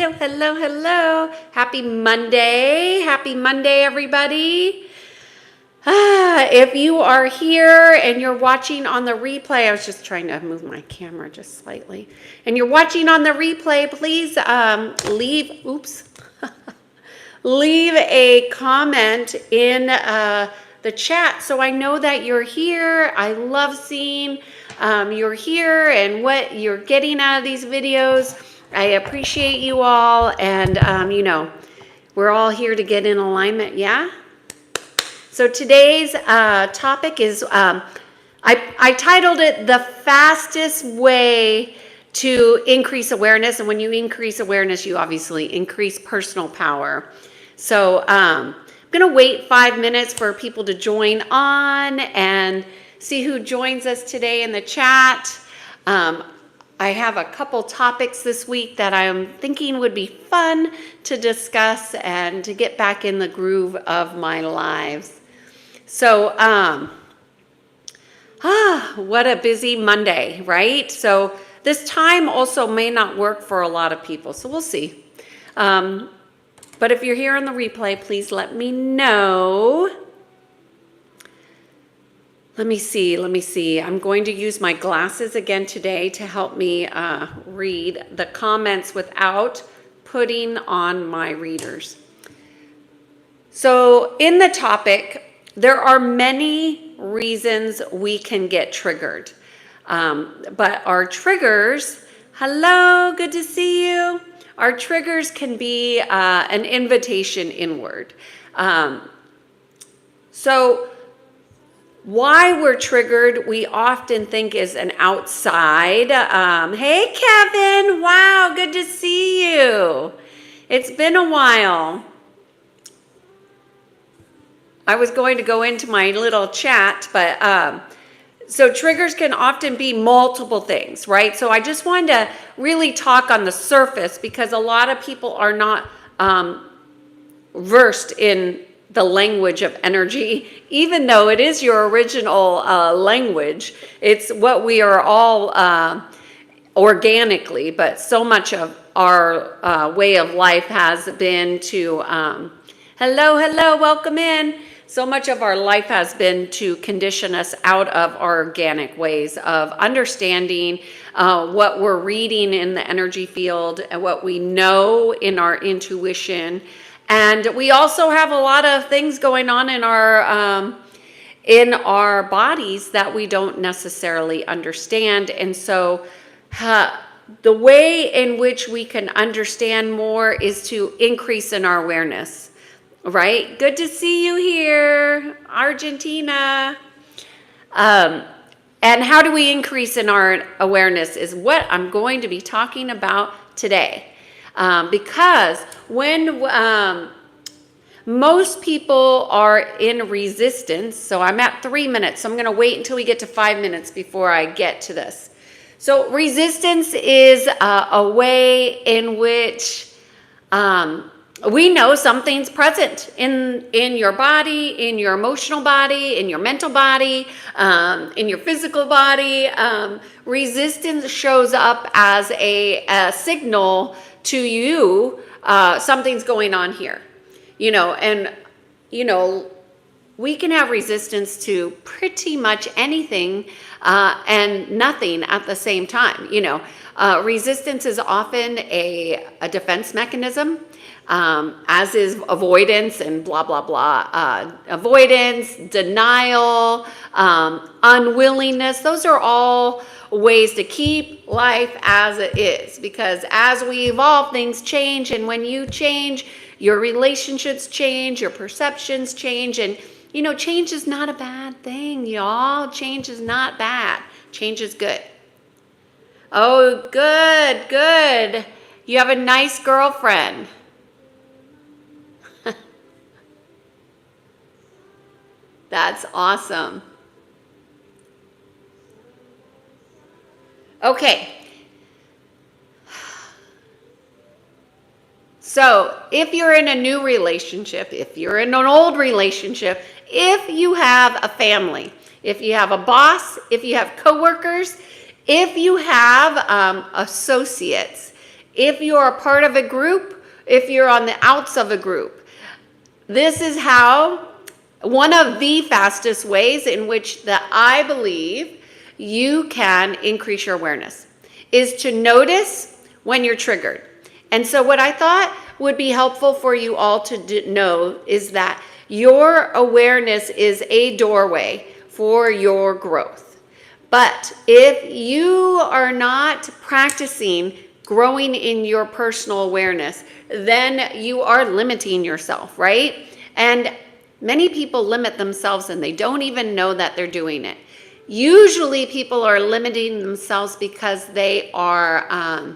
Hello, hello, hello. Happy Monday. Happy Monday, everybody. If you are here and you're watching on the replay, I was just trying to move my camera just slightly. And you're watching on the replay, please leave a comment in the chat so I know that you're here. I love seeing you're here and what you're getting out of these videos. I appreciate you all, and we're all here to get in alignment, yeah? So today's topic is, I titled it The Fastest Way to Increase Awareness. And when you increase awareness, you obviously increase personal power. So I'm going to wait 5 minutes for people to join on and see who joins us today in the chat. I have a couple topics this week that I'm thinking would be fun to discuss and to get back in the groove of my lives. So, what a busy Monday, right? So this time also may not work for a lot of people, so we'll see. But if you're here on the replay, please let me know. Let me see. I'm going to use my glasses again today to help me read the comments without putting on my readers. So in the topic, there are many reasons we can get triggered. But our triggers, hello, good to see you. Our triggers can be an invitation inward. So why we're triggered, we often think is an outside. Hey, Kevin, wow, good to see you. It's been a while. I was going to go into my little chat, but so triggers can often be multiple things, right? So I just wanted to really talk on the surface because a lot of people are not versed in the language of energy, even though it is your original language. It's what we are all organically, but so much of our way of life has been to, hello, welcome in. So much of our life has been to condition us out of our organic ways of understanding what we're reading in the energy field and what we know in our intuition. And we also have a lot of things going on in our bodies that we don't necessarily understand. And so the way in which we can understand more is to increase in our awareness. Right? Good to see you here, Argentina. And how do we increase in our awareness is what I'm going to be talking about today. Because when most people are in resistance, so I'm at 3 minutes, so I'm going to wait until we get to 5 minutes before I get to this. So resistance is a way in which we know something's present in your body, in your emotional body, in your mental body, in your physical body. Resistance shows up as a signal to you, something's going on here. We can have resistance to pretty much anything and nothing at the same time. Resistance is often a defense mechanism. As is avoidance and blah, blah, blah. Avoidance, denial, unwillingness, those are all ways to keep life as it is. Because as we evolve, things change. And when you change, your relationships change, your perceptions change. And, change is not a bad thing, y'all. Change is not bad. Change is good. Oh, good. You have a nice girlfriend. That's awesome. Okay. So if you're in a new relationship, if you're in an old relationship, if you have a family, if you have a boss, if you have coworkers, if you have associates, if you're a part of a group, if you're on the outs of a group. This is how, one of the fastest ways in which that I believe you can increase your awareness is to notice when you're triggered. And so what I thought would be helpful for you all to know is that your awareness is a doorway for your growth. But if you are not practicing growing in your personal awareness, then you are limiting yourself, right? And many people limit themselves and they don't even know that they're doing it. Usually people are limiting themselves because they are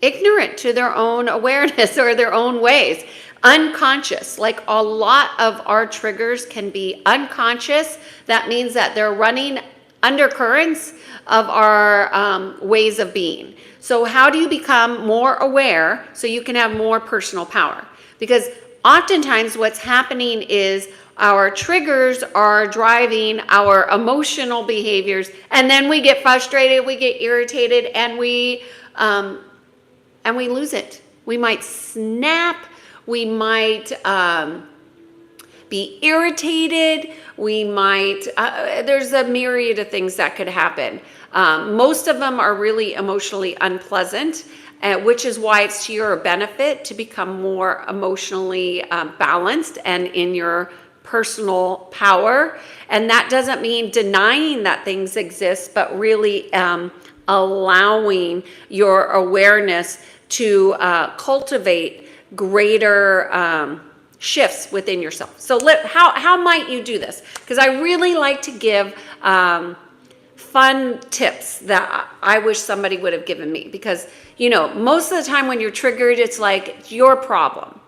ignorant to their own awareness or their own ways. Unconscious, like a lot of our triggers can be unconscious. That means that they're running undercurrents of our ways of being. So how do you become more aware so you can have more personal power? Because oftentimes what's happening is our triggers are driving our emotional behaviors, and then we get frustrated, we get irritated, and we lose it. We might snap, we might be irritated, we might, there's a myriad of things that could happen. Most of them are really emotionally unpleasant, which is why it's to your benefit to become more emotionally balanced and in your personal power. And that doesn't mean denying that things exist, but really allowing your awareness to cultivate greater shifts within yourself. So how might you do this? Because I really like to give fun tips that I wish somebody would have given me. Because, you know, most of the time when you're triggered, it's like it's your problem.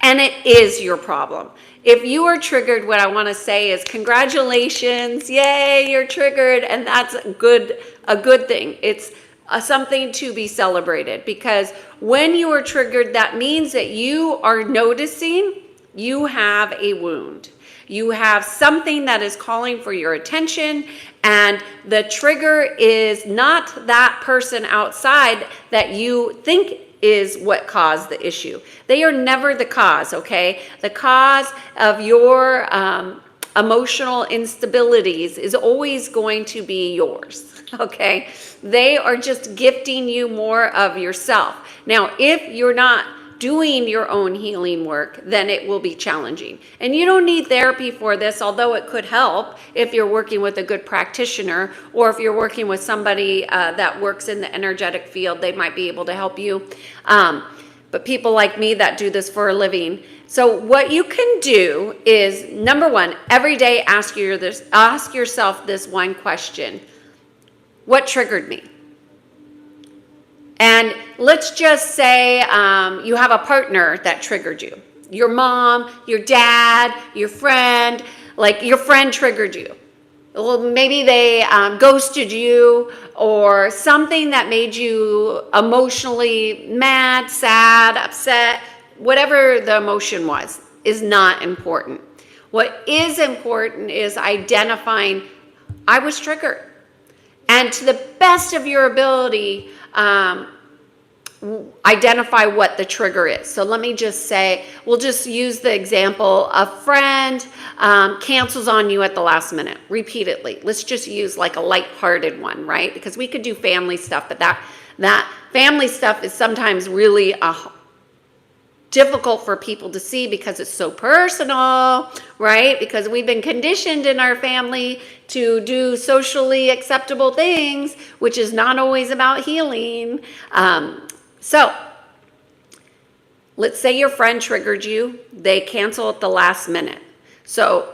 And it is your problem. If you are triggered, what I want to say is congratulations, yay, you're triggered, and that's a good thing. It's something to be celebrated, because when you are triggered, that means that you are noticing you have a wound. You have something that is calling for your attention, and the trigger is not that person outside that you think is what caused the issue. They are never the cause, okay? The cause of your emotional instabilities is always going to be yours, okay? They are just gifting you more of yourself. Now, if you're not doing your own healing work, then it will be challenging. And you don't need therapy for this, although it could help if you're working with a good practitioner, or if you're working with somebody that works in the energetic field, they might be able to help you. But people like me that do this for a living. So what you can do is, number one, every day ask yourself this one question: what triggered me? And let's just say you have a partner that triggered you. Your mom, your dad, your friend, like your friend triggered you. Well, maybe they ghosted you, or something that made you emotionally mad, sad, upset. Whatever the emotion was is not important. What is important is identifying, I was triggered. And to the best of your ability, identify what the trigger is. So let me just say, we'll just use the example: a friend cancels on you at the last minute repeatedly. Let's just use like a lighthearted one, right? Because we could do family stuff, but that family stuff is sometimes really difficult for people to see because it's so personal, right? Because we've been conditioned in our family to do socially acceptable things, which is not always about healing. So let's say your friend triggered you. They cancel at the last minute. So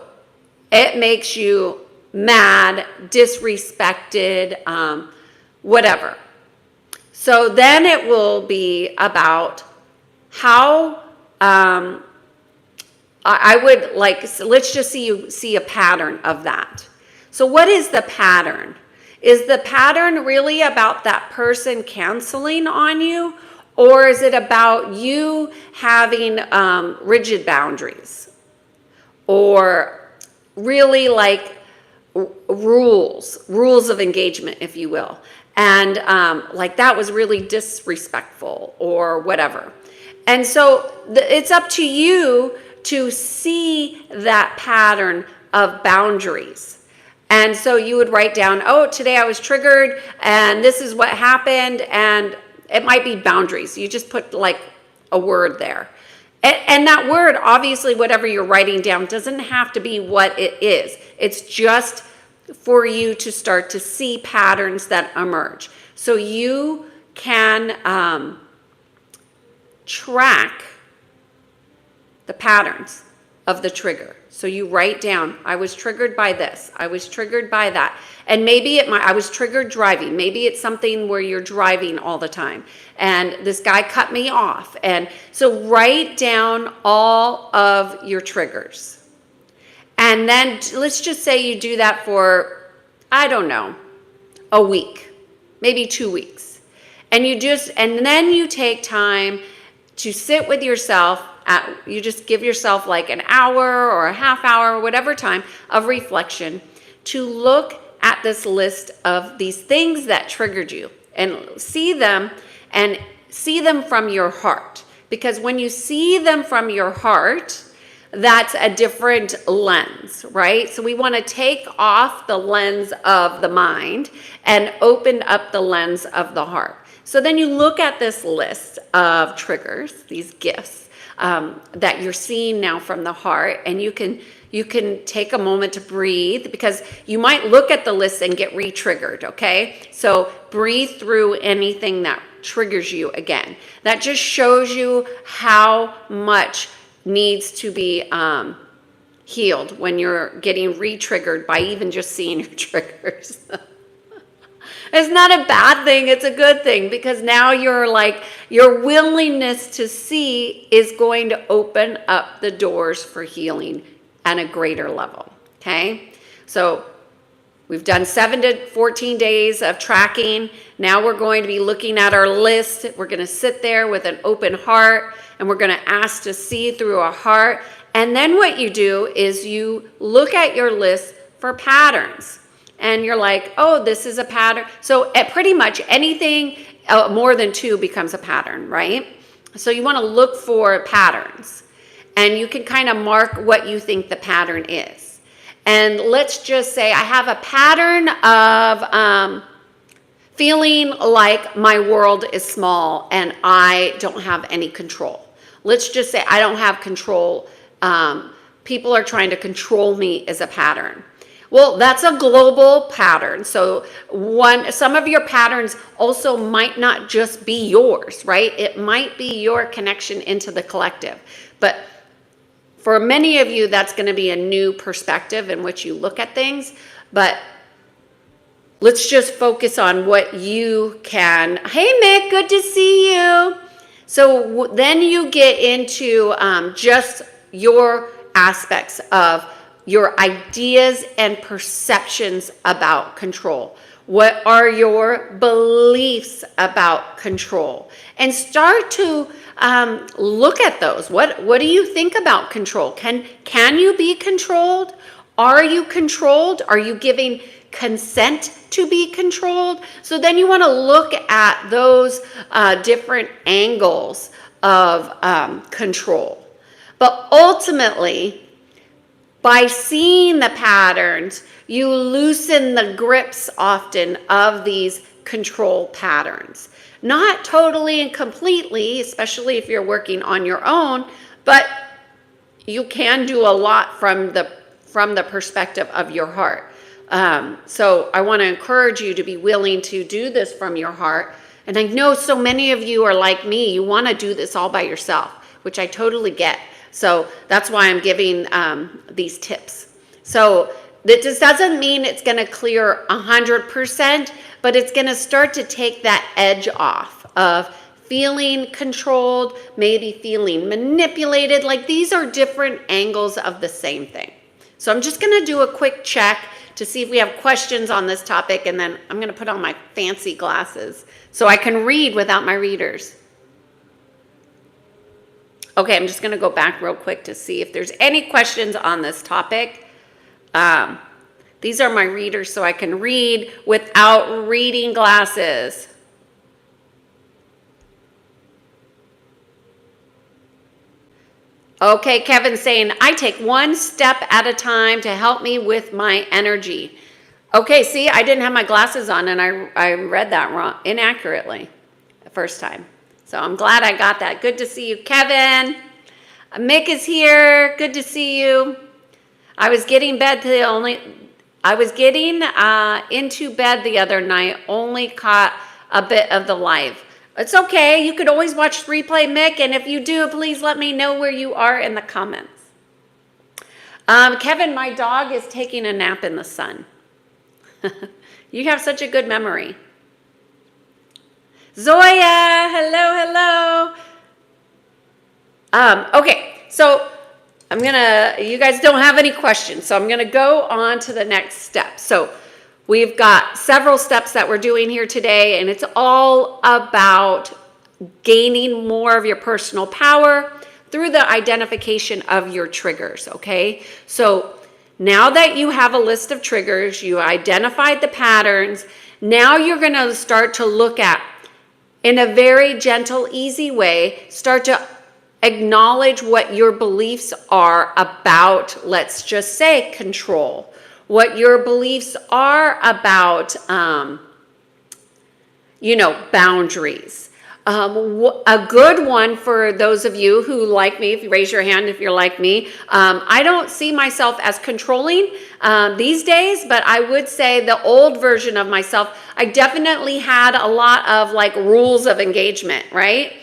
it makes you mad, disrespected, whatever. So then it will be about how I would like, so let's just see a pattern of that. So what is the pattern? Is the pattern really about that person canceling on you, or is it about you having rigid boundaries, or really like rules of engagement, if you will? And like that was really disrespectful or whatever. And so it's up to you to see that pattern of boundaries. And so you would write down, oh, today I was triggered and this is what happened. And it might be boundaries. You just put like a word there. And that word, obviously, whatever you're writing down doesn't have to be what it is. It's just for you to start to see patterns that emerge. So you can track the patterns of the trigger. So you write down, I was triggered by this. I was triggered by that. And maybe I was triggered driving. Maybe it's something where you're driving all the time. And this guy cut me off. And so write down all of your triggers. And then let's just say you do that for, I don't know, a week, maybe 2 weeks. And then you take time to sit with yourself. You just give yourself like an hour or a half hour, whatever time of reflection to look at this list of these things that triggered you and see them from your heart. Because when you see them from your heart, that's a different lens, right? So we want to take off the lens of the mind and open up the lens of the heart. So then you look at this list of triggers, these gifts that you're seeing now from the heart, and you can take a moment to breathe, because you might look at the list and get re-triggered, okay? So breathe through anything that triggers you again. That just shows you how much needs to be healed when you're getting re-triggered by even just seeing your triggers. It's not a bad thing, it's a good thing, because now your willingness to see is going to open up the doors for healing at a greater level, okay? So we've done 7 to 14 days of tracking. Now we're going to be looking at our list. We're going to sit there with an open heart, and we're going to ask to see through our heart. And then what you do is you look at your list for patterns. And you're like, oh, this is a pattern. So pretty much anything more than 2 becomes a pattern, right? So you want to look for patterns. And you can kind of mark what you think the pattern is. And let's just say I have a pattern of feeling like my world is small and I don't have any control. Let's just say I don't have control. People are trying to control me as a pattern. Well, that's a global pattern. So some of your patterns also might not just be yours, right? It might be your connection into the collective. But for many of you, that's going to be a new perspective in which you look at things. But let's just focus on what you can. Hey, Mick, good to see you. So then you get into just your aspects of your ideas and perceptions about control. What are your beliefs about control? And start to look at those. What do you think about control? Can you be controlled? Are you controlled? Are you giving consent to be controlled? So then you want to look at those different angles of control. But ultimately, by seeing the patterns, you loosen the grips often of these control patterns. Not totally and completely, especially if you're working on your own, but you can do a lot from the perspective of your heart. So I want to encourage you to be willing to do this from your heart. And I know so many of you are like me. You want to do this all by yourself, which I totally get. So that's why I'm giving these tips. So that just doesn't mean it's going to clear 100%, but it's going to start to take that edge off of feeling controlled, maybe feeling manipulated. Like these are different angles of the same thing. So I'm just going to do a quick check to see if we have questions on this topic, and then I'm going to put on my fancy glasses so I can read without my readers. Okay, I'm just going to go back real quick to see if there's any questions on this topic. These are my readers so I can read without reading glasses. Okay, Kevin's saying, I take one step at a time to help me with my energy. Okay, see, I didn't have my glasses on and I read that wrong, inaccurately the first time. So I'm glad I got that. Good to see you, Kevin. Mick is here. Good to see you. I was getting into bed the other night, only caught a bit of the live. It's okay. You could always watch replay, Mick. And if you do, please let me know where you are in the comments. Kevin, my dog is taking a nap in the sun. You have such a good memory. Zoya, hello. Okay, so you guys don't have any questions, so I'm gonna go on to the next step. So we've got several steps that we're doing here today, and it's all about gaining more of your personal power through the identification of your triggers, okay? So now that you have a list of triggers, you identified the patterns, now you're gonna start to look at, in a very gentle, easy way, start to acknowledge what your beliefs are about, let's just say, control. What your beliefs are about, boundaries. A good one for those of you who like me, if you raise your hand if you're like me, I don't see myself as controlling these days, but I would say the old version of myself, I definitely had a lot of like rules of engagement, right?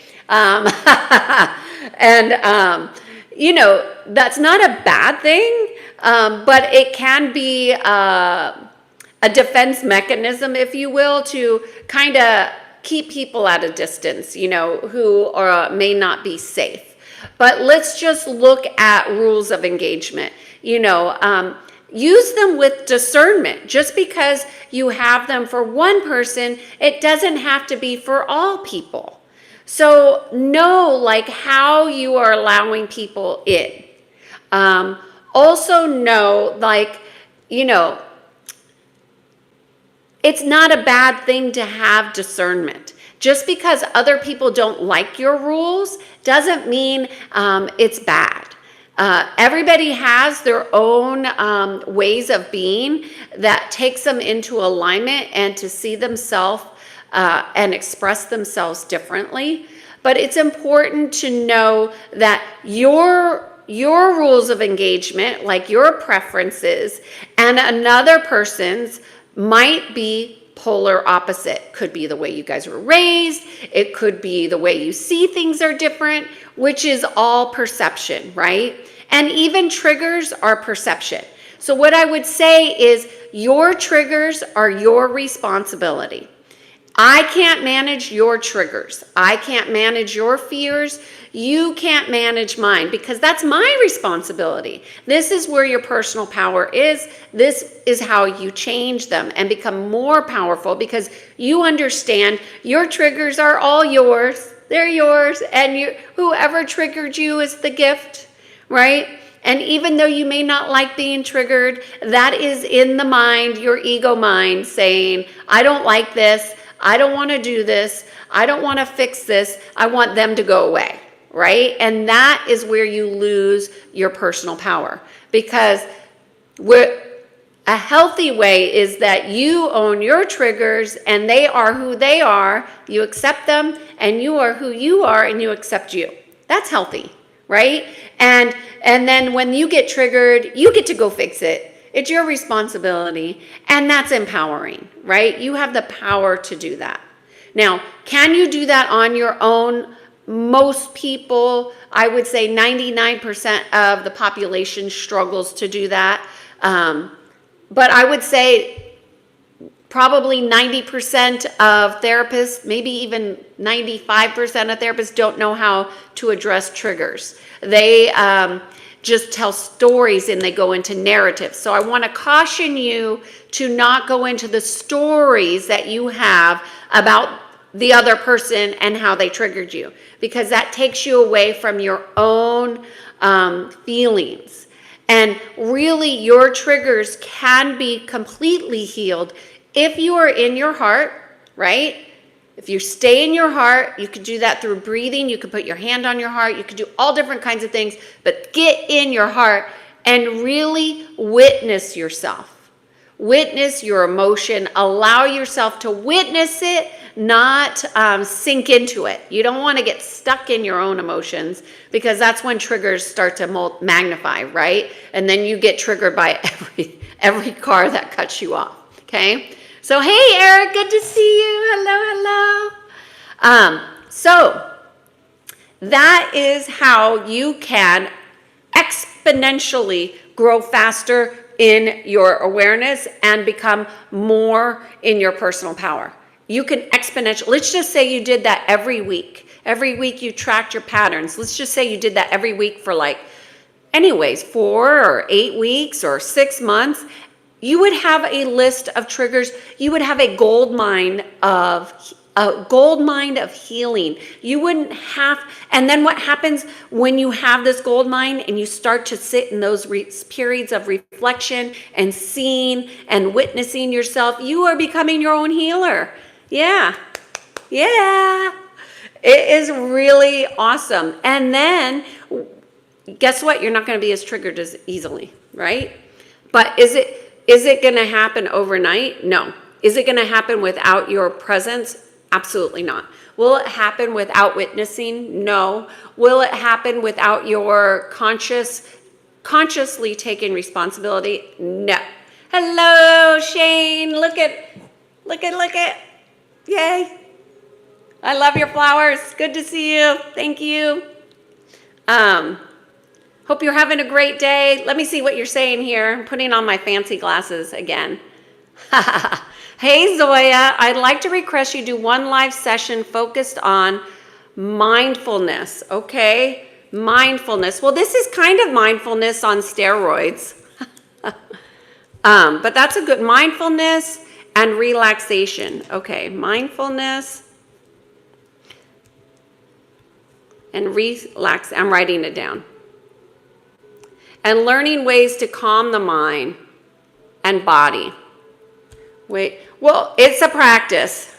That's not a bad thing, but it can be a defense mechanism, if you will, to kind of keep people at a distance, who may not be safe. But let's just look at rules of engagement. Use them with discernment. Just because you have them for one person, it doesn't have to be for all people. So know how you are allowing people in. Also know it's not a bad thing to have discernment. Just because other people don't like your rules doesn't mean it's bad. Everybody has their own ways of being that takes them into alignment and to see themselves and express themselves differently. But it's important to know that your rules of engagement, like your preferences, and another person's might be polar opposite. Could be the way you guys were raised. It could be the way you see things are different, which is all perception, right? And even triggers are perception. So what I would say is your triggers are your responsibility. I can't manage your triggers. I can't manage your fears. You can't manage mine because that's my responsibility. This is where your personal power is. This is how you change them and become more powerful because you understand your triggers are all yours. They're yours. And whoever triggered you is the gift, right? And even though you may not like being triggered, that is in the mind, your ego mind saying, I don't like this. I don't want to do this. I don't want to fix this. I want them to go away, right? And that is where you lose your personal power because a healthy way is that you own your triggers and they are who they are. You accept them and you are who you are and you accept you. That's healthy, right? And then when you get triggered, you get to go fix it. It's your responsibility, and that's empowering, right? You have the power to do that. Now, can you do that on your own? Most people, I would say 99% of the population struggles to do that. But I would say probably 90% of therapists, maybe even 95% of therapists don't know how to address triggers. They just tell stories and they go into narratives. So I want to caution you to not go into the stories that you have about the other person and how they triggered you, because that takes you away from your own feelings. And really, your triggers can be completely healed if you are in your heart, right? If you stay in your heart, you could do that through breathing. You could put your hand on your heart. You could do all different kinds of things, but get in your heart and really witness yourself. Witness your emotion. Allow yourself to witness it, not sink into it. You don't want to get stuck in your own emotions, because that's when triggers start to magnify, right? And then you get triggered by every car that cuts you off, okay? So, hey, Eric, good to see you. Hello, hello. So that is how you can exponentially grow faster in your awareness and become more in your personal power. You can exponentially, let's just say you did that every week. Every week you tracked your patterns. Let's just say you did that every week for 4 or 8 weeks or 6 months. You would have a list of triggers. You would have a gold mine of healing. You wouldn't have, and then what happens when you have this gold mine and you start to sit in those periods of reflection and seeing and witnessing yourself, you are becoming your own healer. Yeah. It is really awesome. And then guess what? You're not going to be as triggered as easily, right? But is it going to happen overnight? No. Is it going to happen without your presence? Absolutely not. Will it happen without witnessing? No. Will it happen without your consciously taking responsibility? No. Hello, Shane. Look at. Yay. I love your flowers. Good to see you. Thank you. Hope you're having a great day. Let me see what you're saying here. I'm putting on my fancy glasses again. Hey, Zoya, I'd like to request you do one live session focused on mindfulness, okay? Mindfulness. Well, this is kind of mindfulness on steroids. But that's a good mindfulness and relaxation. Okay, mindfulness and relax. I'm writing it down. And learning ways to calm the mind and body. Well, it's a practice.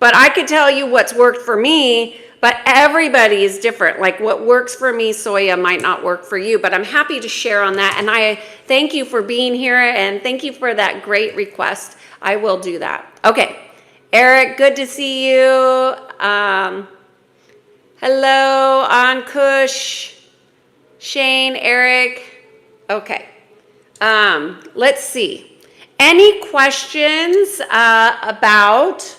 But I could tell you what's worked for me, but everybody is different. Like what works for me, Soya, might not work for you, but I'm happy to share on that. And I thank you for being here and thank you for that great request. I will do that. Okay, Eric, good to see you. Hello, Ankush, Shane, Eric. Okay, let's see. Any questions about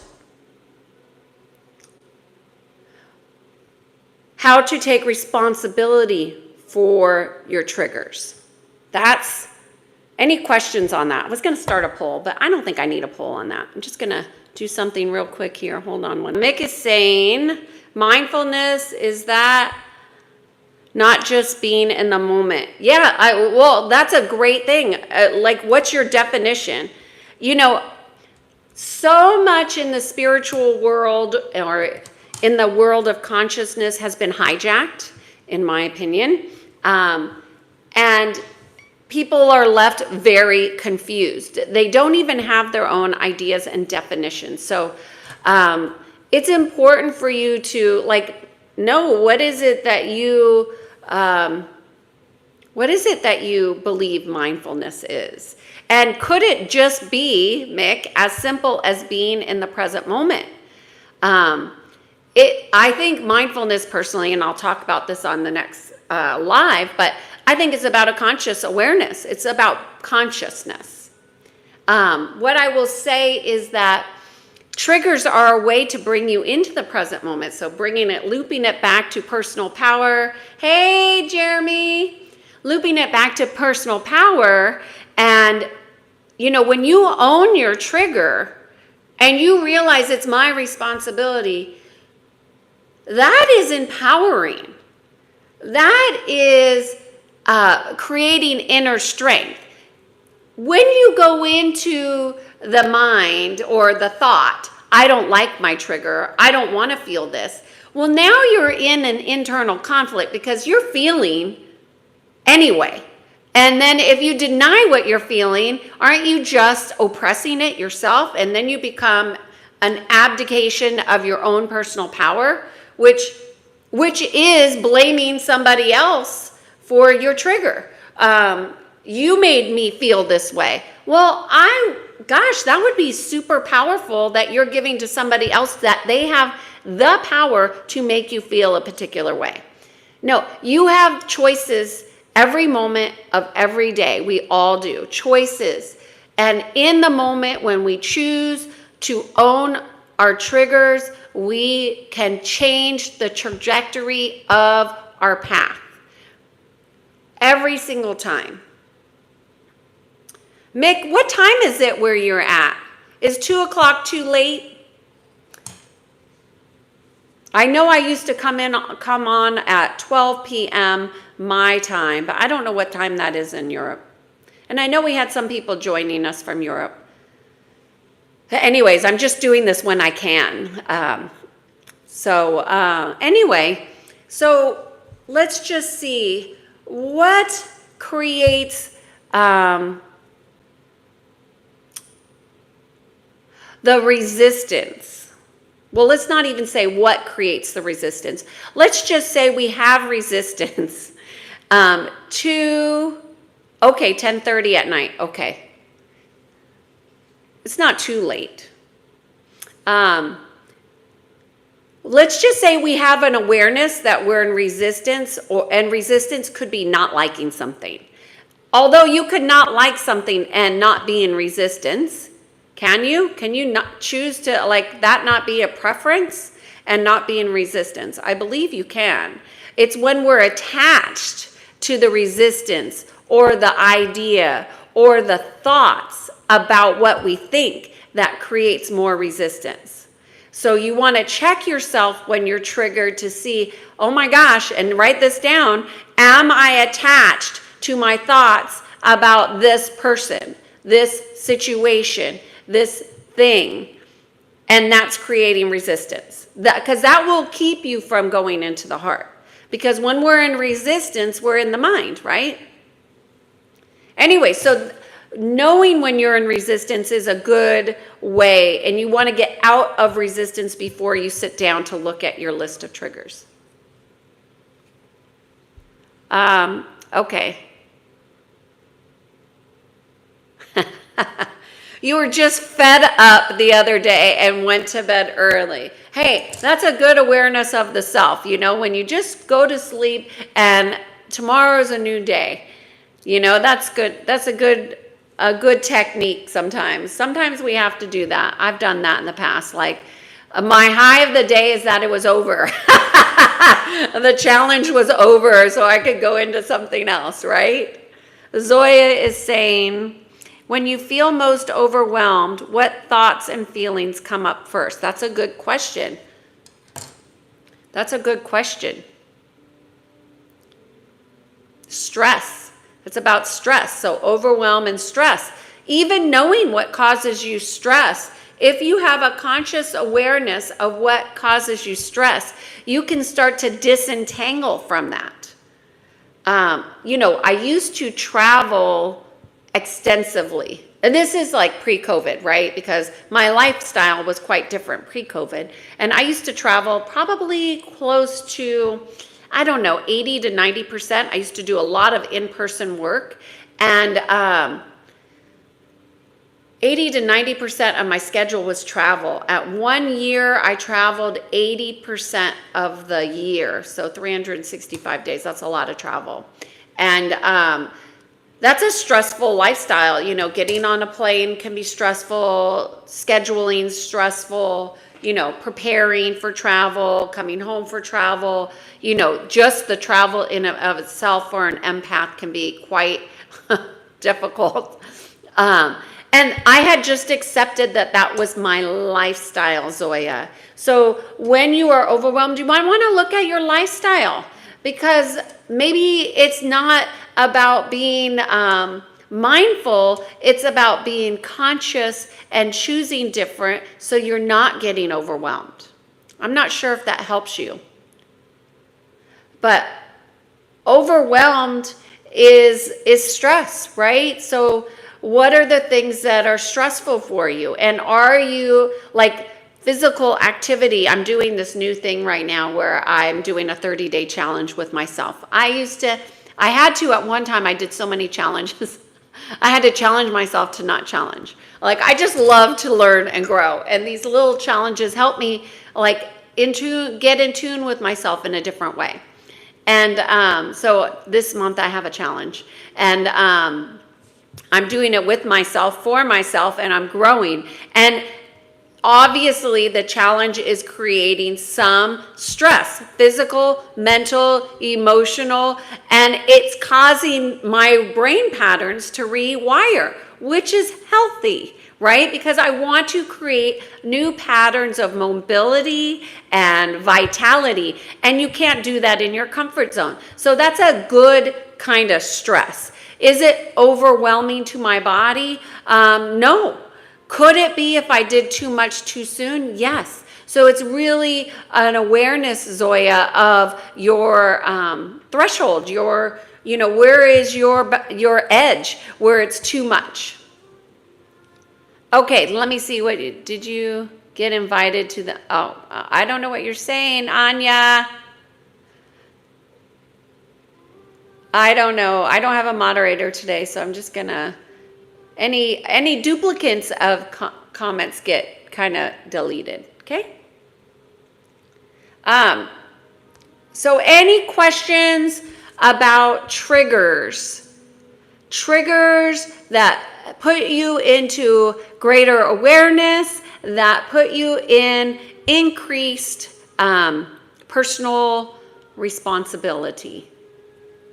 how to take responsibility for your triggers? That's any questions on that? I was going to start a poll, but I don't think I need a poll on that. I'm just going to do something real quick here. Hold on one. Mick is saying mindfulness, is that not just being in the moment? Yeah, well, that's a great thing. Like, what's your definition? You know, so much in the spiritual world or in the world of consciousness has been hijacked, in my opinion. And people are left very confused. They don't even have their own ideas and definitions. So it's important for you to know what is it that you believe mindfulness is? And could it just be, Mick, as simple as being in the present moment? I think mindfulness personally, and I'll talk about this on the next live, but I think it's about a conscious awareness. It's about consciousness. What I will say is that triggers are a way to bring you into the present moment. So looping it back to personal power. Hey, Jeremy. Looping it back to personal power. And, when you own your trigger and you realize it's my responsibility, that is empowering. That is creating inner strength. When you go into the mind or the thought, I don't like my trigger, I don't want to feel this. Well, now you're in an internal conflict because you're feeling anyway. And then if you deny what you're feeling, aren't you just oppressing it yourself? And then you become an abdication of your own personal power, which is blaming somebody else for your trigger. You made me feel this way. Well, gosh, that would be super powerful that you're giving to somebody else, that they have the power to make you feel a particular way. No, you have choices every moment of every day. We all do. Choices. And in the moment when we choose to own our triggers, we can change the trajectory of our path. Every single time. Mick, what time is it where you're at? Is 2 o'clock too late? I know I used to come on at 12 p.m. my time, but I don't know what time that is in Europe. And I know we had some people joining us from Europe. Anyways, I'm just doing this when I can. Anyway, so let's just see what creates the resistance. Well, let's not even say what creates the resistance. Let's just say we have resistance to, okay, 10:30 at night. Okay. It's not too late. Let's just say we have an awareness that we're in resistance, and resistance could be not liking something. Although you could not like something and not be in resistance. Can you? Can you not choose to like that not be a preference and not be in resistance? I believe you can. It's when we're attached to the resistance or the idea or the thoughts about what we think that creates more resistance. So you want to check yourself when you're triggered to see, oh my gosh, and write this down. Am I attached to my thoughts about this person, this situation, this thing? And that's creating resistance. Because that will keep you from going into the heart. Because when we're in resistance, we're in the mind, right? Anyway, so knowing when you're in resistance is a good way, and you want to get out of resistance before you sit down to look at your list of triggers. Okay. You were just fed up the other day and went to bed early. Hey, that's a good awareness of the self. You know, when you just go to sleep and tomorrow's a new day. You know, that's good. That's a good technique sometimes. Sometimes we have to do that. I've done that in the past. Like, my high of the day is that it was over. The challenge was over, so I could go into something else, right? Zoya is saying, when you feel most overwhelmed, what thoughts and feelings come up first? That's a good question. That's a good question. Stress. It's about stress. So overwhelm and stress. Even knowing what causes you stress, if you have a conscious awareness of what causes you stress, you can start to disentangle from that. You know, I used to travel extensively. And this is like pre-COVID, right? Because my lifestyle was quite different pre-COVID. And I used to travel probably close to, I don't know, 80 to 90%. I used to do a lot of in-person work. And 80 to 90% of my schedule was travel. At 1 year, I traveled 80% of the year. So 365 days, that's a lot of travel. And that's a stressful lifestyle. You know, getting on a plane can be stressful, scheduling stressful, you know, preparing for travel, coming home for travel, you know, just the travel in and of itself for an empath can be quite difficult. And I had just accepted that that was my lifestyle, Zoya. So when you are overwhelmed, you might want to look at your lifestyle, because maybe it's not about being mindful, it's about being conscious and choosing different so you're not getting overwhelmed. I'm not sure if that helps you. But overwhelmed is stress, right? So what are the things that are stressful for you? And are you like physical activity? I'm doing this new thing right now where I'm doing a 30-day challenge with myself. I had to at one time, I did so many challenges. I had to challenge myself to not challenge. Like, I just love to learn and grow. And these little challenges help me like get in tune with myself in a different way. And so this month I have a challenge, and I'm doing it with myself, for myself, and I'm growing. And obviously the challenge is creating some stress, physical, mental, emotional, and it's causing my brain patterns to rewire, which is healthy, right? Because I want to create new patterns of mobility and vitality, and you can't do that in your comfort zone. So that's a good kind of stress. Is it overwhelming to my body? No. Could it be if I did too much too soon? Yes. So it's really an awareness, Zoya, of your threshold, where is your edge, where it's too much. Okay, let me see. Did you get invited to the, I don't know what you're saying, Anya. I don't know. I don't have a moderator today, so I'm just gonna, any duplicates of comments get kind of deleted, okay? So any questions about triggers that put you into greater awareness, that put you in increased personal responsibility?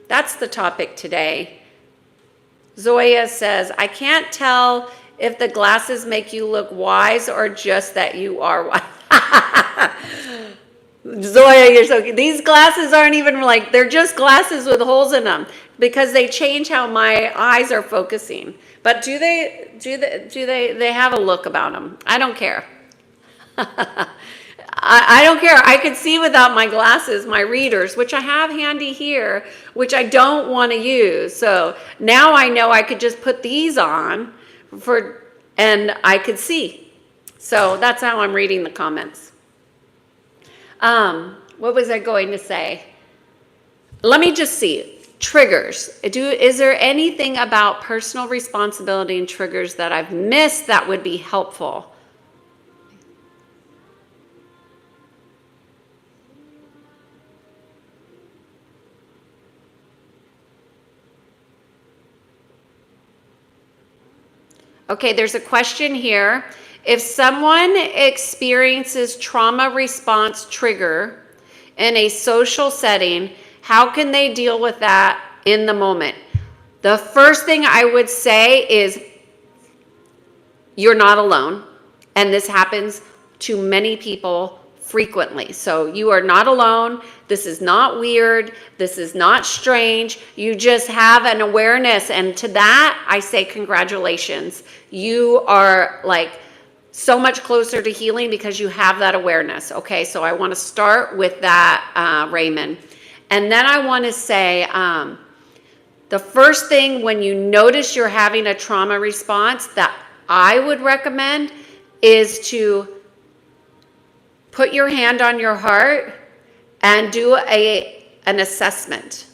That's the topic today. Zoya says, I can't tell if the glasses make you look wise or just that you are wise. Zoya, you're so cute. These glasses aren't even like, they're just glasses with holes in them because they change how my eyes are focusing. But they have a look about them? I don't care. I don't care. I can see without my glasses, my readers, which I have handy here, which I don't want to use. So now I know I could just put these on and I could see. So that's how I'm reading the comments. What was I going to say? Let me just see. Triggers. Is there anything about personal responsibility and triggers that I've missed that would be helpful? Okay, there's a question here. If someone experiences trauma response trigger in a social setting, how can they deal with that in the moment? The first thing I would say is you're not alone, and this happens to many people frequently. So you are not alone. This is not weird. This is not strange. You just have an awareness. And to that, I say congratulations. You are like so much closer to healing because you have that awareness. Okay, so I want to start with that, Raymond. And then I want to say the first thing when you notice you're having a trauma response that I would recommend is to put your hand on your heart and do an assessment.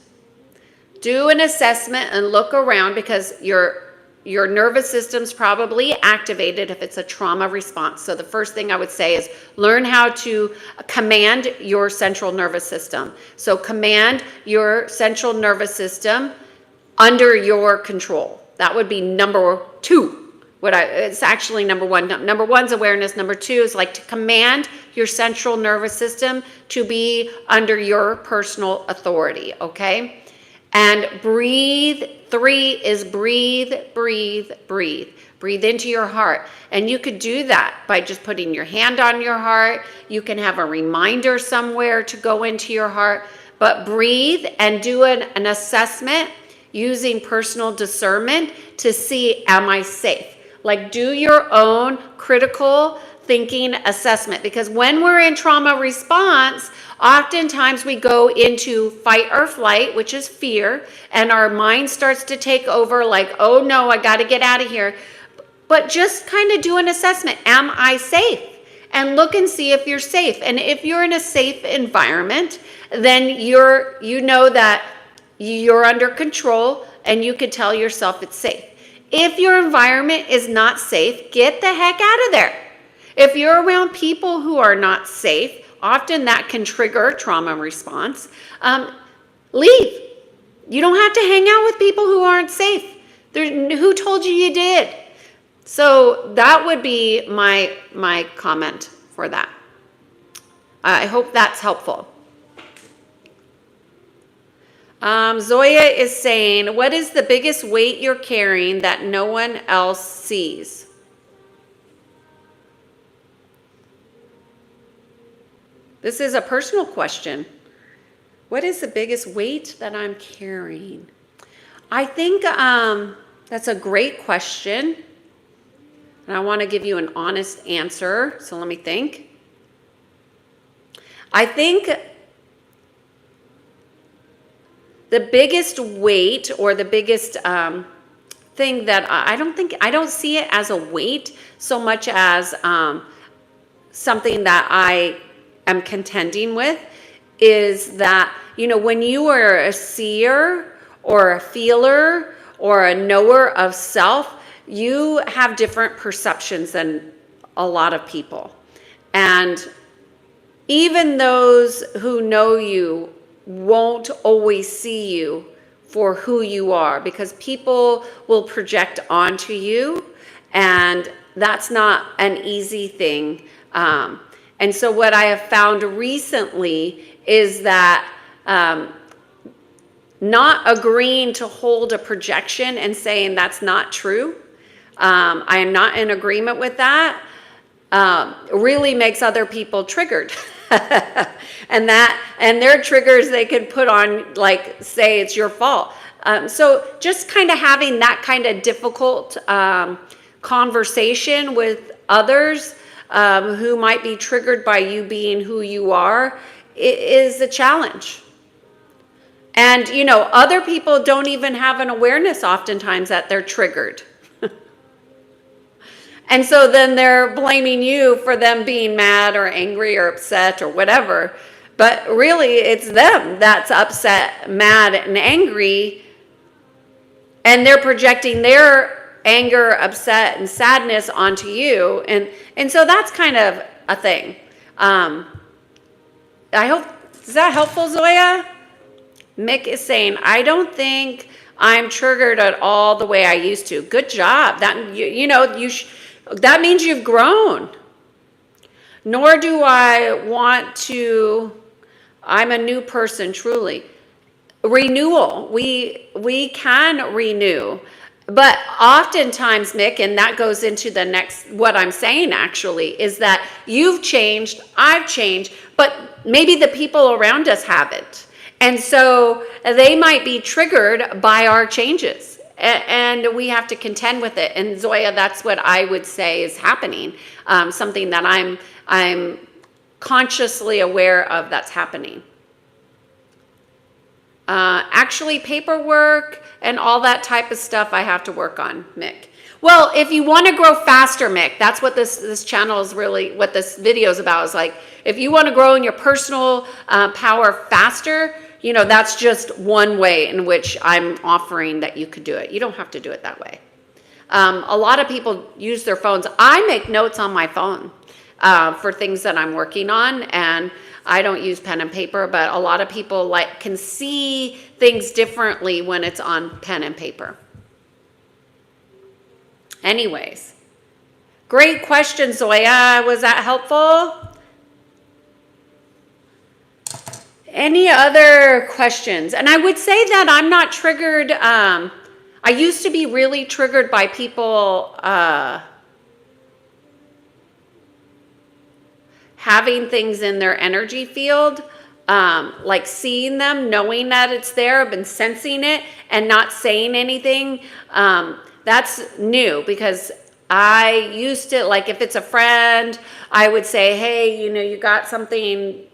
Do an assessment and look around because your nervous system's probably activated if it's a trauma response. So the first thing I would say is learn how to command your central nervous system. So command your central nervous system under your control. That would be number two. It's actually number one. Number one's awareness. Number two is like to command your central nervous system to be under your personal authority, okay? And breathe. 3 is breathe, breathe, breathe. Breathe into your heart. And you could do that by just putting your hand on your heart. You can have a reminder somewhere to go into your heart. But breathe and do an assessment using personal discernment to see, am I safe? Like do your own critical thinking assessment, because when we're in trauma response, Oftentimes we go into fight or flight, which is fear, and our mind starts to take over like, oh no, I got to get out of here. But just kind of do an assessment. Am I safe? And look and see if you're safe. And if you're in a safe environment, then you know that you're under control and you can tell yourself it's safe. If your environment is not safe, get the heck out of there. If you're around people who are not safe, often that can trigger a trauma response. Leave. You don't have to hang out with people who aren't safe. Who told you you did? So that would be my comment for that. I hope that's helpful. Zoya is saying, what is the biggest weight you're carrying that no one else sees? This is a personal question. What is the biggest weight that I'm carrying? I think that's a great question. And I want to give you an honest answer. So let me think. I think the biggest weight or the biggest thing that I don't see it as a weight so much as something that I am contending with is that, when you are a seer or a feeler or a knower of self, you have different perceptions than a lot of people. And even those who know you won't always see you for who you are, because people will project onto you, and that's not an easy thing. And so what I have found recently is that not agreeing to hold a projection and saying that's not true, I am not in agreement with that, really makes other people triggered. and their triggers they can put on, like, say it's your fault. So just kind of having that kind of difficult conversation with others who might be triggered by you being who you are is a challenge. And, other people don't even have an awareness oftentimes that they're triggered. And so then they're blaming you for them being mad or angry or upset or whatever. But really, it's them that's upset, mad, and angry. And they're projecting their anger, upset, and sadness onto you. And so that's kind of a thing. I hope, is that helpful, Zoya? Mick is saying, I don't think I'm triggered at all the way I used to. Good job. That, that means you've grown. Nor do I want to, I'm a new person, truly. Renewal, we can renew. But oftentimes, Mick, and that goes into the next, what I'm saying actually, is that you've changed, I've changed, but maybe the people around us haven't. And so they might be triggered by our changes. And we have to contend with it. And Zoya, that's what I would say is happening. Something that I'm consciously aware of that's happening. Actually, paperwork and all that type of stuff I have to work on, Mick. Well, if you want to grow faster, Mick, that's what this channel is really, what this video is about, is like, if you want to grow in your personal power faster, that's just one way in which I'm offering that you could do it. You don't have to do it that way. A lot of people use their phones. I make notes on my phone for things that I'm working on, and I don't use pen and paper, but a lot of people can see things differently when it's on pen and paper. Anyways, great question, Zoya. Was that helpful? Any other questions? And I would say that I'm not triggered. I used to be really triggered by people having things in their energy field, like seeing them, knowing that it's there, I've been sensing it and not saying anything. That's new, because I used to, like, if it's a friend, I would say, hey, you got something,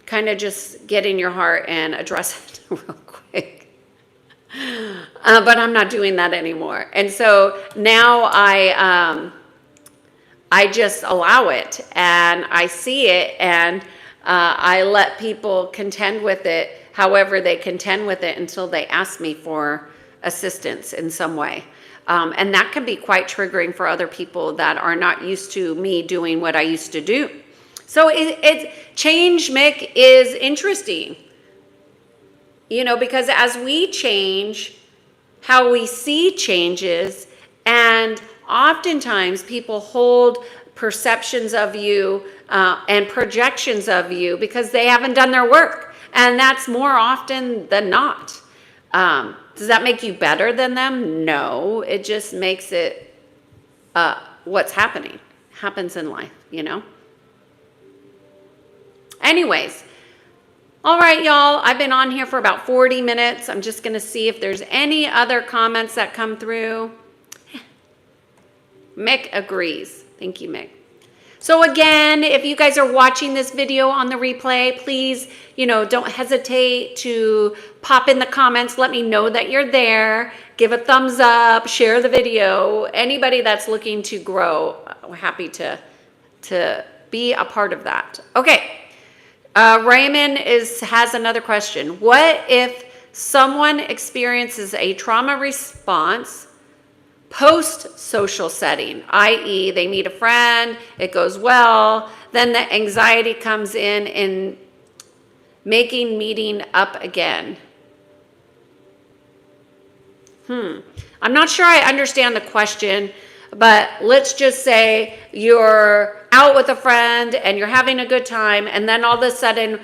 kind of just get in your heart and address it real quick. But I'm not doing that anymore. And so now I just allow it, and I see it, and I let people contend with it however they contend with it until they ask me for assistance in some way. And that can be quite triggering for other people that are not used to me doing what I used to do. So change, Mick, is interesting. You know, because as we change, how we see changes, and oftentimes people hold perceptions of you and projections of you because they haven't done their work. And that's more often than not. Does that make you better than them? No, it just makes it what's happens in life, you know? Anyways, all right, y'all, I've been on here for about 40 minutes. I'm just going to see if there's any other comments that come through. Mick agrees. Thank you, Mick. So again, if you guys are watching this video on the replay, please, don't hesitate to pop in the comments. Let me know that you're there. Give a thumbs up, share the video. Anybody that's looking to grow, we're happy to be a part of that. Okay. Raymond has another question. What if someone experiences a trauma response post-social setting, i.e. they meet a friend, it goes well, then the anxiety comes in making meeting up again? I'm not sure I understand the question, but let's just say you're out with a friend and you're having a good time, and then all of a sudden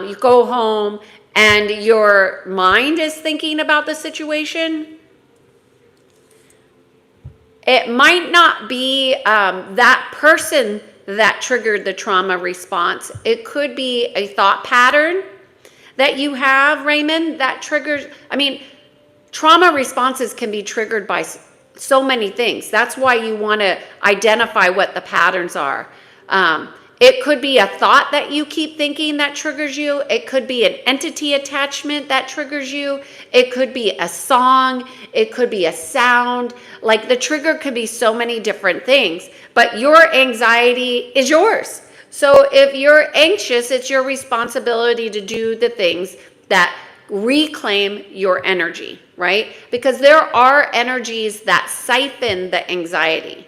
you go home and your mind is thinking about the situation. It might not be that person that triggered the trauma response. It could be a thought pattern that you have, Raymond, that triggers. Trauma responses can be triggered by so many things. That's why you want to identify what the patterns are. It could be a thought that you keep thinking that triggers you. It could be an entity attachment that triggers you. It could be a song. It could be a sound. Like, the trigger could be so many different things, but your anxiety is yours. So if you're anxious, it's your responsibility to do the things that reclaim your energy, right? Because there are energies that siphon the anxiety.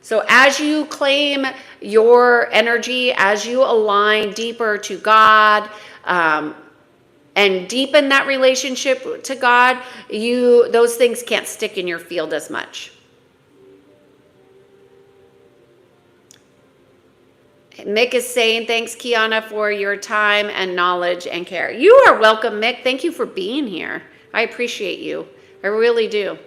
So as you claim your energy, as you align deeper to God, and deepen that relationship to God, those things can't stick in your field as much. Mick is saying, thanks, Kiana, for your time and knowledge and care. You are welcome, Mick. Thank you for being here. I appreciate you. I really do.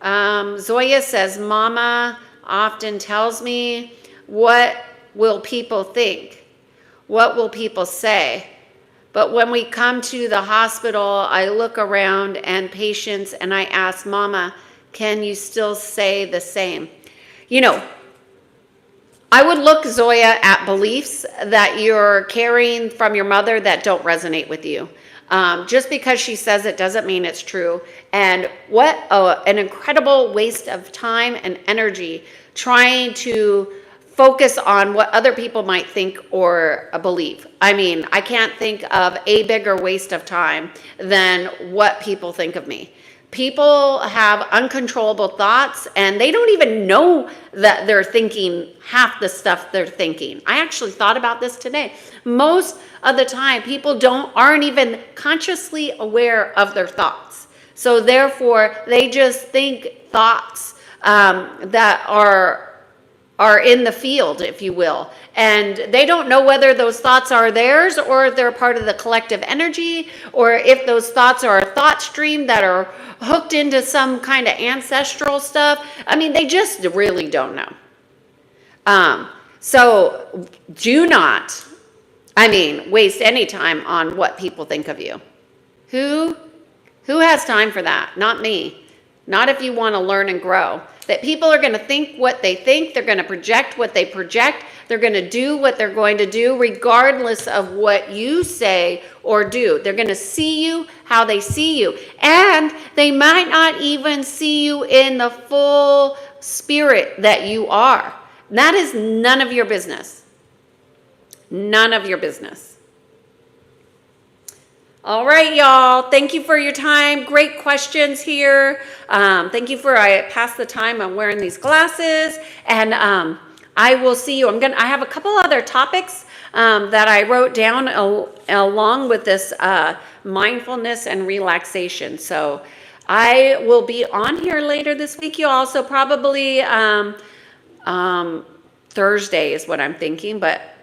Zoya says, Mama often tells me, what will people think? What will people say? But when we come to the hospital, I look around and patients, and I ask, Mama, can you still say the same? I would look, Zoya, at beliefs that you're carrying from your mother that don't resonate with you. Just because she says it doesn't mean it's true. And what an incredible waste of time and energy trying to focus on what other people might think or believe. I can't think of a bigger waste of time than what people think of me. People have uncontrollable thoughts, and they don't even know that they're thinking half the stuff they're thinking. I actually thought about this today. Most of the time, people aren't even consciously aware of their thoughts. So therefore, they just think thoughts that are in the field, if you will. And they don't know whether those thoughts are theirs or if they're part of the collective energy, or if those thoughts are a thought stream that are hooked into some kind of ancestral stuff. They just really don't know. So do not, waste any time on what people think of you. Who has time for that? Not me. not if you want to learn and grow. That people are going to think what they think, they're going to project what they project, they're going to do what they're going to do, regardless of what you say or do. They're going to see you how they see you. And they might not even see you in the full spirit that you are. That is none of your business. None of your business. All right, y'all. Thank you for your time. Great questions here. Thank you for I passed the time. I'm wearing these glasses, and I will see you. I have a couple other topics that I wrote down along with this mindfulness and relaxation. So I will be on here later this week. You also probably Thursday is what I'm thinking, but